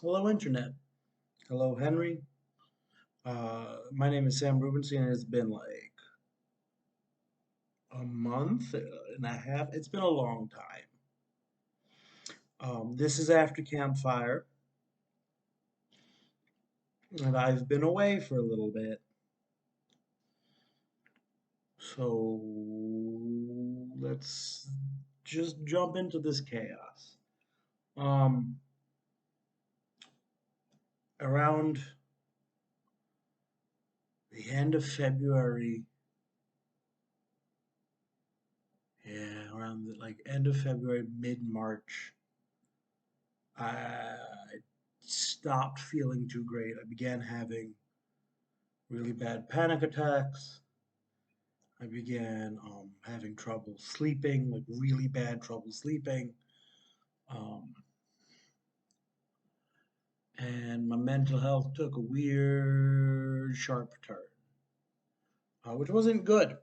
Hello, Internet. Hello, Henry. My name is Sam Rubenstein, and it's been like a month and a half. It's been a long time. This is after Campfire, and I've been away for a little bit. So let's just jump into this chaos. Um, Around the end of February, yeah, around the end of February, mid-March, I stopped feeling too great. I began having really bad panic attacks. I began having trouble sleeping, like really bad trouble sleeping. Um, and my mental health took a weird, sharp turn, which wasn't good.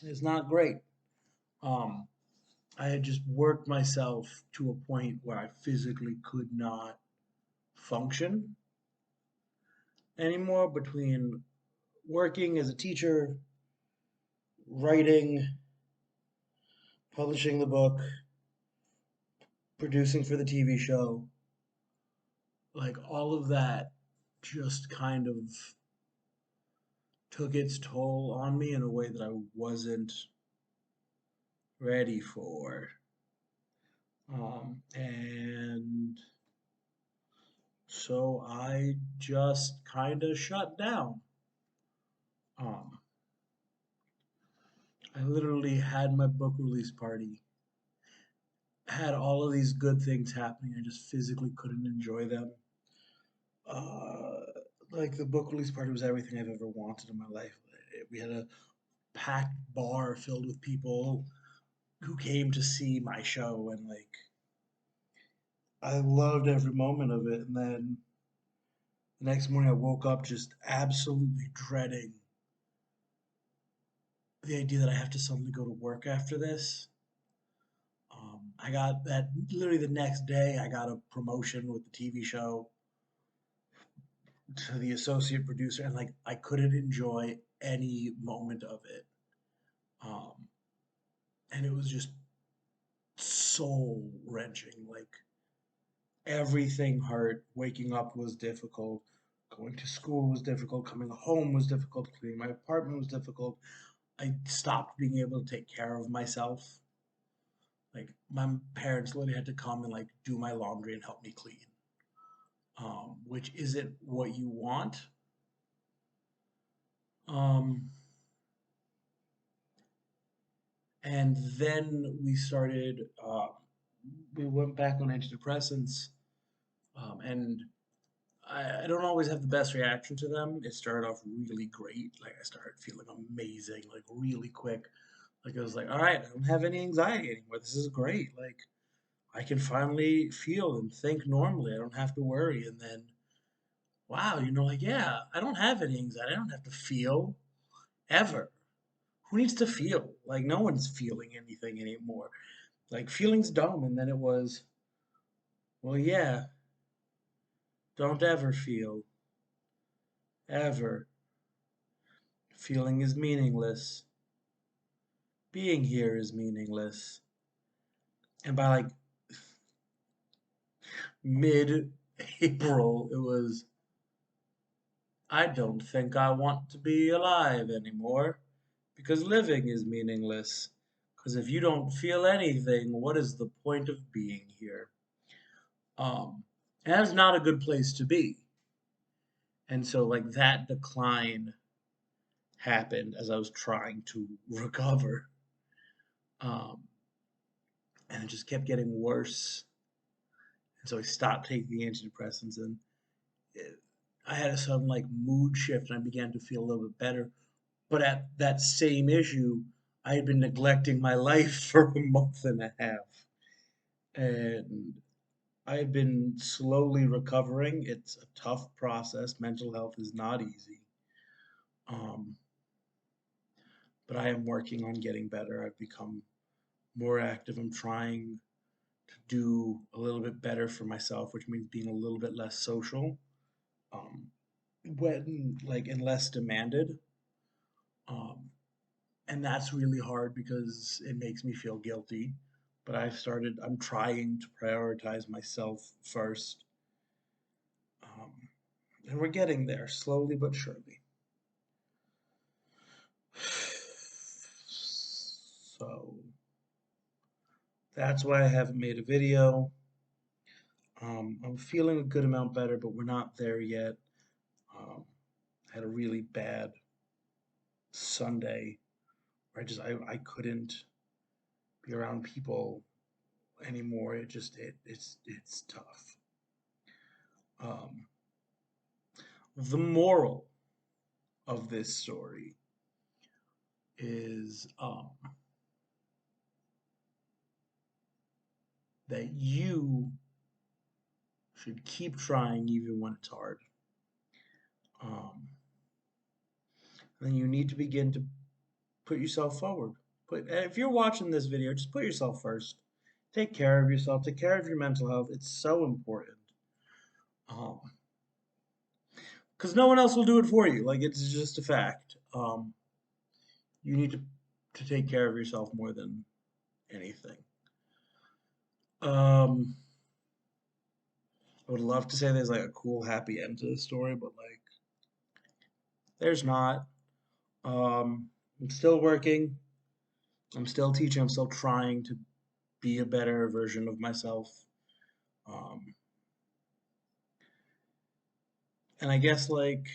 It's not great. Um, I had just worked myself to a point where I physically could not function anymore between working as a teacher, writing, publishing the book, producing for the TV show, like all of that just kind of took its toll on me in a way that I wasn't ready for. And so I just kind of shut down. Um, I literally had my book release party, had all of these good things happening. I just physically couldn't enjoy them. Uh, like the book release party was everything I've ever wanted in my life. We had a packed bar filled with people who came to see my show, and like I loved every moment of it. And then the next morning I woke up just absolutely dreading the idea that I have to suddenly go to work after this. I got that literally the next day. I got a promotion with the TV show to the associate producer, and like I couldn't enjoy any moment of it. Um, and it was just soul wrenching. Like everything hurt. Waking up was difficult. Going to school was difficult. Coming home was difficult. Cleaning my apartment was difficult. I stopped being able to take care of myself. Like my parents literally had to come and like do my laundry and help me clean, which isn't what you want. Um, and then we went back on antidepressants, and I don't always have the best reaction to them. It started off really great. Like I started feeling amazing, like really quick. Like I was like, all right, I don't have any anxiety anymore. This is great. Like I can finally feel and think normally. I don't have to worry. And then, wow, like, yeah, I don't have any anxiety. I don't have to feel ever. Who needs to feel? Like no one's feeling anything anymore. Like feeling's dumb. And then it was, well, yeah, don't ever feel. Ever. Feeling is meaningless. Being here is meaningless. And by like mid-April, it was, I don't think I want to be alive anymore because living is meaningless. Because if you don't feel anything, what is the point of being here? And that's not a good place to be. And so, like, that decline happened as I was trying to recover. Um, and it just kept getting worse. And so I stopped taking the antidepressants, and it, I had a sudden like mood shift, and I began to feel a little bit better. But at that same issue, I had been neglecting my life for a month and a half, and I had been slowly recovering. It's a tough process. Mental health is not easy. Um, but I am working on getting better. I've become more active. I'm trying to do a little bit better for myself, which means being a little bit less social, um, when like and less demanded. Um, and that's really hard because it makes me feel guilty. But I'm trying to prioritize myself first. Um, and we're getting there slowly but surely. So that's why I haven't made a video. I'm feeling a good amount better, but we're not there yet. Um, I had a really bad Sunday where I couldn't be around people anymore. It's tough. Um, the moral of this story is that you should keep trying even when it's hard. Um, and you need to begin to put yourself forward. And if you're watching this video, just put yourself first. Take care of yourself. Take care of your mental health. It's so important. Um, because no one else will do it for you. Like it's just a fact. You need to take care of yourself more than anything. Um, I would love to say there's like a cool, happy end to the story, but like there's not. I'm still working. I'm still teaching. I'm still trying to be a better version of myself. Um, and I guess like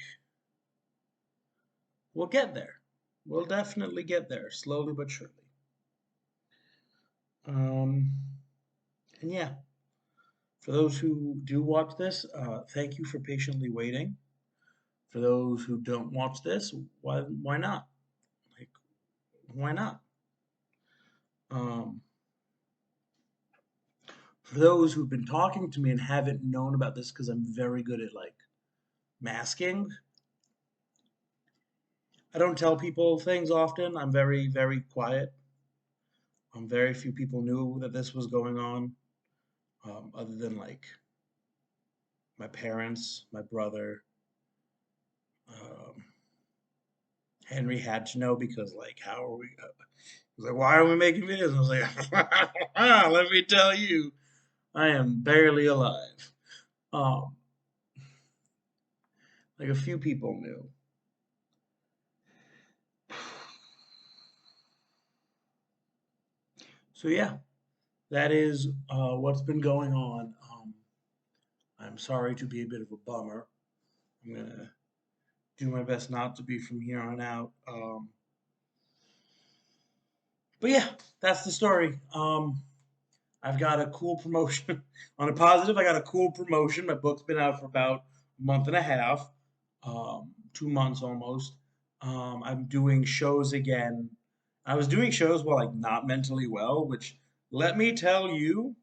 we'll get there. We'll definitely get there, slowly but surely. Um, and yeah, for those who do watch this, thank you for patiently waiting. For those who don't watch this, why not? Like, why not? Um, for those who've been talking to me and haven't known about this because I'm very good at like masking, I don't tell people things often. I'm very, very quiet. Very few people knew that this was going on, other than like my parents, my brother. Um, Henry had to know because, like, how are we? He was like, why are we making videos? I was like, let me tell you, I am barely alive. Um, like a few people knew. So yeah, that is what's been going on. I'm sorry to be a bit of a bummer. I'm gonna do my best not to be from here on out. But yeah, that's the story. I've got a cool promotion. On a positive, I got a cool promotion. My book's been out for about a month and a half, 2 months almost. I'm doing shows again. I was doing shows while like not mentally well, which let me tell you,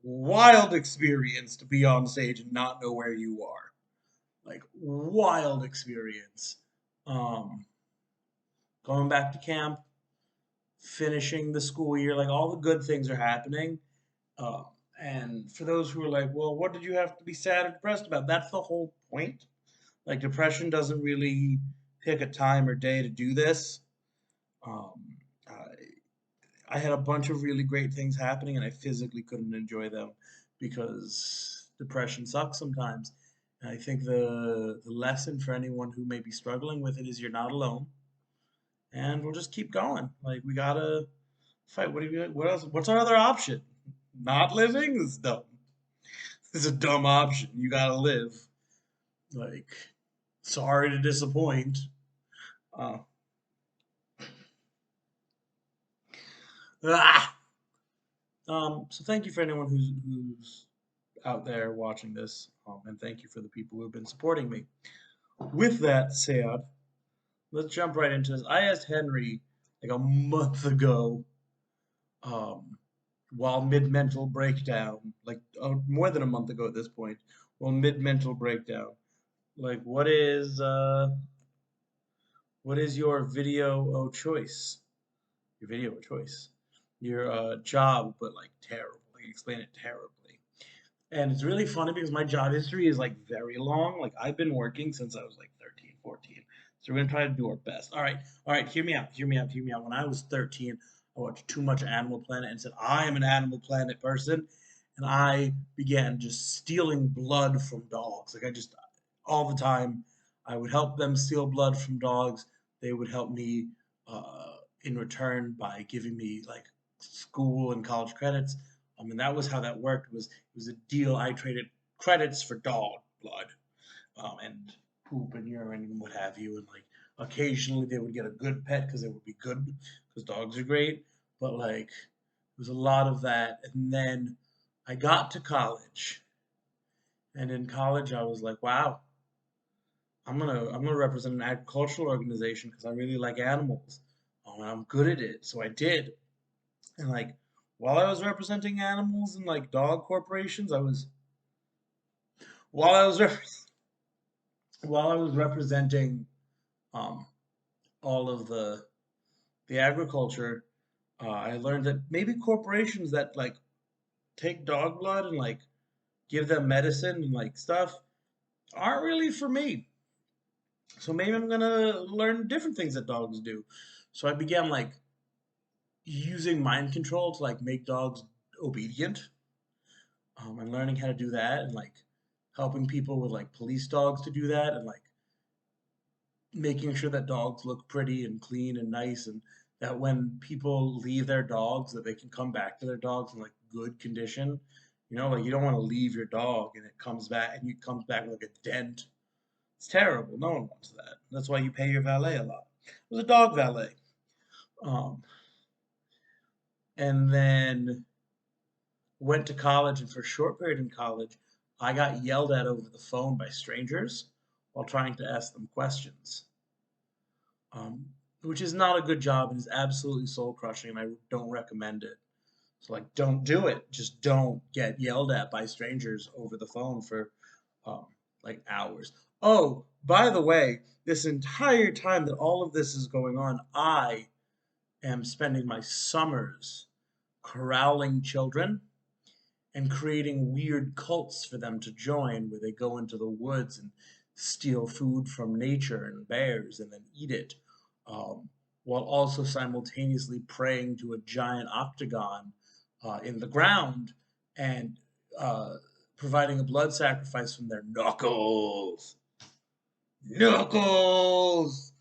wild experience to be on stage and not know where you are. Like wild experience. Um, Going back to camp, finishing the school year, like all the good things are happening. Uh, and for those who are like, well, what did you have to be sad or depressed about? That's the whole point. Like depression doesn't really pick a time or day to do this. Um, I had a bunch of really great things happening, and I physically couldn't enjoy them because depression sucks sometimes. And I think the lesson for anyone who may be struggling with it is you're not alone, and we'll just keep going. Like we gotta fight. What else? What's our other option? Not living? This is dumb. This is a dumb option. You gotta live. Like, sorry to disappoint. Uh, ah! So thank you for anyone who's out there watching this, and thank you for the people who have been supporting me. With that said, let's jump right into this. I asked Henry like a month ago, um, while mid mental breakdown, like more than a month ago at this point, while mid mental breakdown, like what is your video of choice? Your video of choice. Your job, but like terrible. Like explain it terribly. And it's really funny because my job history is like very long. Like I've been working since I was like 13, 14. So we're gonna try to do our best. All right, hear me out, hear me out, hear me out. When I was 13, I watched too much Animal Planet and said, I am an Animal Planet person. And I began just stealing blood from dogs. Like I just all the time, I would help them steal blood from dogs. They would help me in return by giving me like school and college credits. And that was how that worked. Was a deal. I traded credits for dog blood, and poop and urine and what have you. And like occasionally they would get a good pet because it would be good because dogs are great. But like there was a lot of that. And then I got to college, and in college I was like, wow, I'm gonna represent an agricultural organization because I really like animals. And I'm good at it. So I did. And like while I was representing animals in like dog corporations, while I was rep- while I was representing um, all of the agriculture, I learned that maybe corporations that like take dog blood and like give them medicine and like stuff aren't really for me. So maybe I'm gonna learn different things that dogs do. So I began like using mind control to like make dogs obedient, and learning how to do that, and like helping people with like police dogs to do that, and like making sure that dogs look pretty and clean and nice, and that when people leave their dogs that they can come back to their dogs in like good condition. Like you don't want to leave your dog and it comes back and it comes back with like a dent. It's terrible. No one wants that. That's why you pay your valet a lot. It was a dog valet. Um, and then went to college, and for a short period in college, I got yelled at over the phone by strangers while trying to ask them questions, um, which is not a good job and is absolutely soul crushing, and I don't recommend it. So, like, don't do it. Just don't get yelled at by strangers over the phone for um, like hours. Oh, by the way, this entire time that all of this is going on, I am spending my summers corralling children and creating weird cults for them to join where they go into the woods and steal food from nature and bears and then eat it, um, while also simultaneously praying to a giant octagon in the ground and uh, providing a blood sacrifice from their knuckles. Knuckles!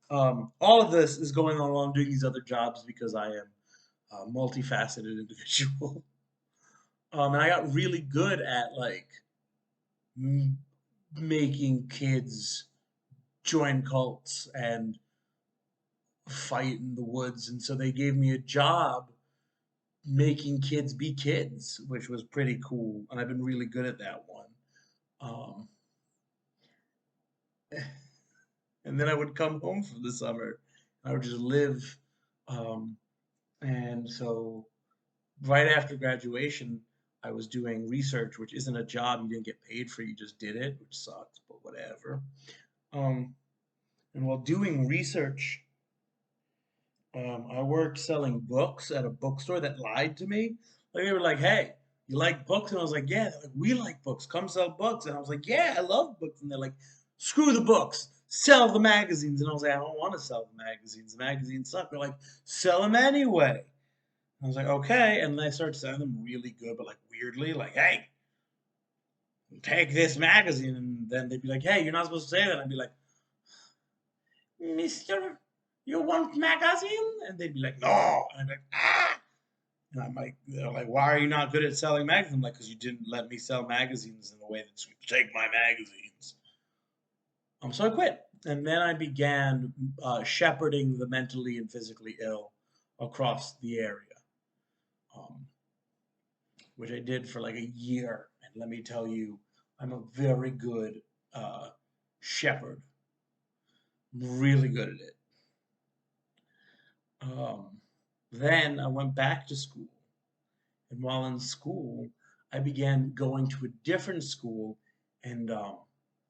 All of this is going on while I'm doing these other jobs because I am a multifaceted individual. And I got really good at like m- making kids join cults and fight in the woods, and so they gave me a job making kids be kids, which was pretty cool, and I've been really good at that one. Um, and then I would come home for the summer. I would just live, um, and so right after graduation, I was doing research, which isn't a job you didn't get paid for, you just did it, which sucks, but whatever. Um, and while doing research, I worked selling books at a bookstore that lied to me. Like they were like, "Hey, you like books?" And I was like, "Yeah." They're like, "We like books. Come sell books." And I was like, "Yeah, I love books." And they're like, "Screw the books. Sell the magazines." And I was like, "I don't want to sell the magazines. The magazines suck." They're like, "Sell them anyway." I was like, "Okay." And then I started selling them really good, but like weirdly, like, "Hey, take this magazine." And then they'd be like, "Hey, you're not supposed to say that." And I'd be like, "Mister, you want magazine?" And they'd be like, "No." And I'd be like, "Ah." And I'm like, they're like, "Why are you not good at selling magazines?" I'm like, "Because you didn't let me sell magazines in a way that's take my magazines." So I quit. And then I began shepherding the mentally and physically ill across the area, um, which I did for like a year. And let me tell you, I'm a very good uh, shepherd. I'm really good at it. Um, then I went back to school. And while in school, I began going to a different school and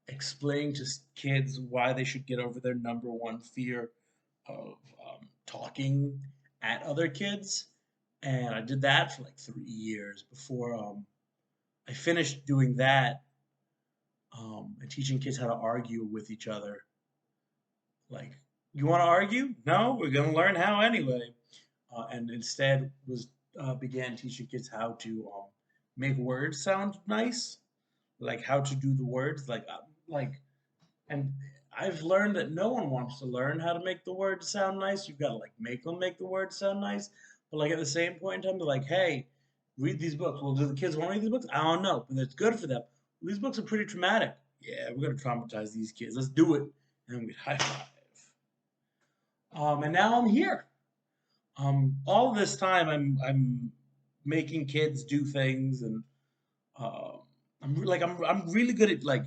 explaining to kids why they should get over their number one fear of talking at other kids. And I did that for like 3 years before I finished doing that and teaching kids how to argue with each other. Like, you want to argue? No, we're going to learn how anyway. And instead was began teaching kids how to make words sound nice, like how to do the words, like. And I've learned that no one wants to learn how to make the words sound nice. You've got to like make them make the words sound nice. But like at the same point in time, they're like, hey, read these books. Well, do the kids want to read these books? I don't know, but it's good for them. Well, these books are pretty traumatic. Yeah, we're gonna traumatize these kids. Let's do it. And we high five. And now I'm here. All this time I'm making kids do things, and uh, I'm really good at like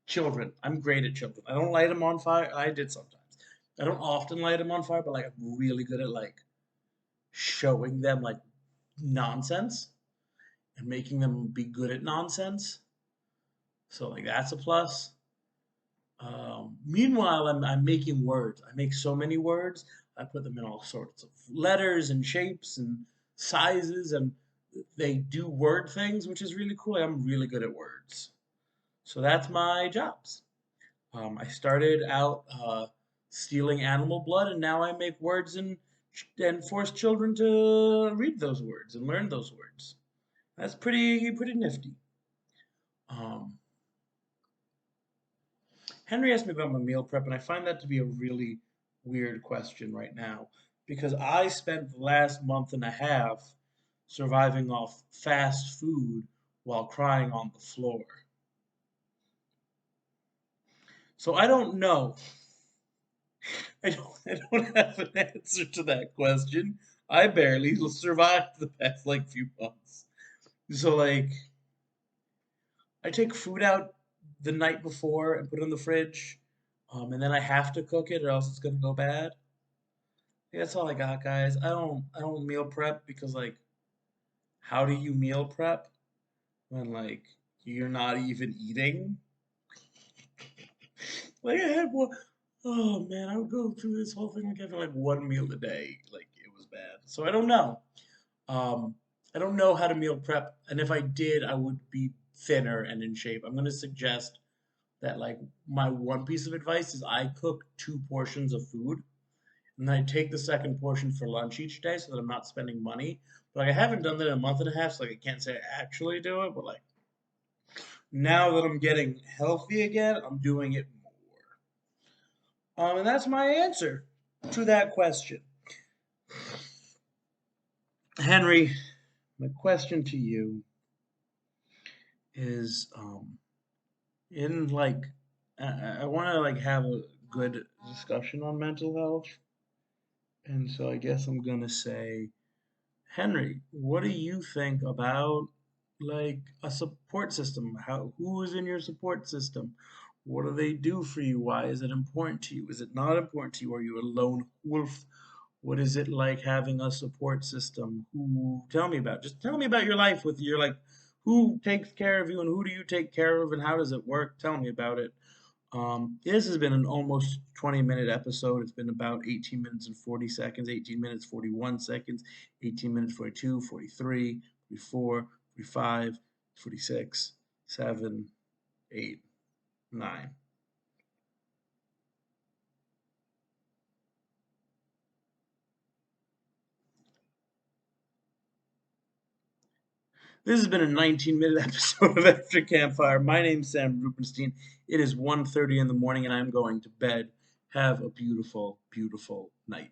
children. I'm great at children. I don't light them on fire. I did sometimes. I don't often light them on fire, but like I'm really good at like showing them like nonsense and making them be good at nonsense. So like that's a plus. Meanwhile, I'm making words. I make so many words. I put them in all sorts of letters and shapes and sizes, and they do word things, which is really cool. I'm really good at words. So that's my jobs. I started out stealing animal blood, and now I make words and force children to read those words and learn those words. That's pretty nifty. Um, Henry asked me about my meal prep, and I find that to be a really weird question right now because I spent the last month and a half surviving off fast food while crying on the floor. So I don't know. I don't have an answer to that question. I barely survived the past like few months. So like I take food out the night before and put it in the fridge, and then I have to cook it or else it's gonna go bad. Yeah, that's all I got, guys. I don't meal prep because like how do you meal prep when like you're not even eating? Like I had one, oh man, I would go through this whole thing like having like one meal a day. Like it was bad. So I don't know. Um, I don't know how to meal prep, and if I did, I would be thinner and in shape. I'm gonna suggest that like my one piece of advice is I cook 2 portions of food, and then I take the second portion for lunch each day so that I'm not spending money. But like, I haven't done that in a month and a half, so like I can't say I actually do it. But like now that I'm getting healthy again, I'm doing it more. And that's my answer to that question. Henry, my question to you is in like I want to like have a good discussion on mental health, and so I guess I'm gonna say, Henry, what do you think about like a support system? Who is in your support system? What do they do for you? Why is it important to you? Is it not important to you? Are you a lone wolf? What is it like having a support system? Who tell me about just tell me about your life with your like who takes care of you and who do you take care of and how does it work? Tell me about it. This has been an almost 20-minute episode. It's been about 18 minutes and 40 seconds, 18 minutes, 41 seconds, 18 minutes, 42, 43, 44, 45, 46, 7, 8, 9. This has been a 19-minute episode of After Campfire. My name's Sam Rubenstein. It is 1:30 in the morning and I'm going to bed. Have a beautiful, beautiful night.